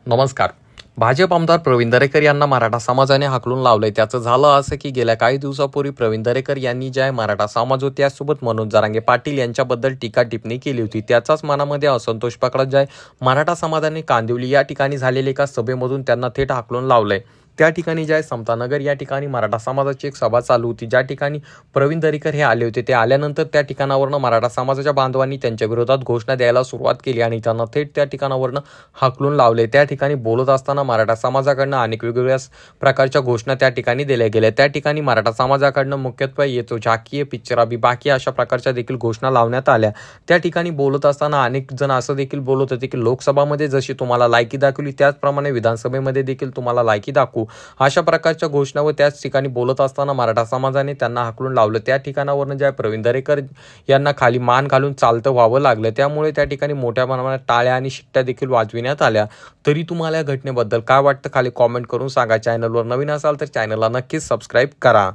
नमस्कार. भाजप आमदार प्रवीण दरेकर यांना मराठा समाजाने हाकलून लावलंय. त्याचं झालं असं की गेल्या काही दिवसापूर्वी प्रवीण दरेकर यांनी ज्या मराठा समाज होते त्यासोबत मनोज जरांगे पाटील यांच्याबद्दल टीका टिप्पणी केली होती. त्याचाच मनामध्ये असंतोष पकडत ज्या मराठा समाजाने कांदिवली या ठिकाणी झालेल्या एका सभेमधून त्यांना थेट हाकलून लावलंय. त्या ठिकाणी ज्या समतानगर या ठिकाणी मराठा समाजाची एक सभा चालू होती, ज्या ठिकाणी प्रवीण दरेकर हे आले होते. ते आल्यानंतर त्या ठिकाणावरनं मराठा समाजाच्या बांधवांनी त्यांच्या विरोधात घोषणा द्यायला सुरुवात केली आणि त्यांना थेट त्या ठिकाणावरनं हाकलून लावले. त्या ठिकाणी बोलत असताना मराठा समाजाकडनं अनेक वेगवेगळ्या प्रकारच्या घोषणा त्या ठिकाणी दिल्या गेल्या. त्या ठिकाणी मराठा समाजाकडनं मुख्यत्वे येतो झाकीय पिक्चर अभी बाकी अशा प्रकारच्या देखील घोषणा लावण्यात आल्या. त्या ठिकाणी बोलत असताना अनेक जण असं देखील बोलत होते की लोकसभामध्ये जशी तुम्हाला लायकी दाखवली त्याचप्रमाणे विधानसभेमध्ये देखील तुम्हाला लायकी दाखवू, अशा प्रकारच्या घोषणा व त्याच ठिकाणी बोलत असताना मराठा समाजाने त्यांना हाकलून लावलं. त्या ठिकाणावरून ज्या प्रवीण दरेकर यांना खाली मान घालून चालतं व्हावं लागलं. त्यामुळे त्या ठिकाणी मोठ्या प्रमाणात टाळ्या आणि शिट्ट्या देखील वाजविण्यात आल्या. तरी तुम्हाला या घटनेबद्दल काय वाटतं खाली कॉमेंट करून सांगा. चॅनलवर नवीन असाल तर चॅनलला नक्कीच सबस्क्राईब करा.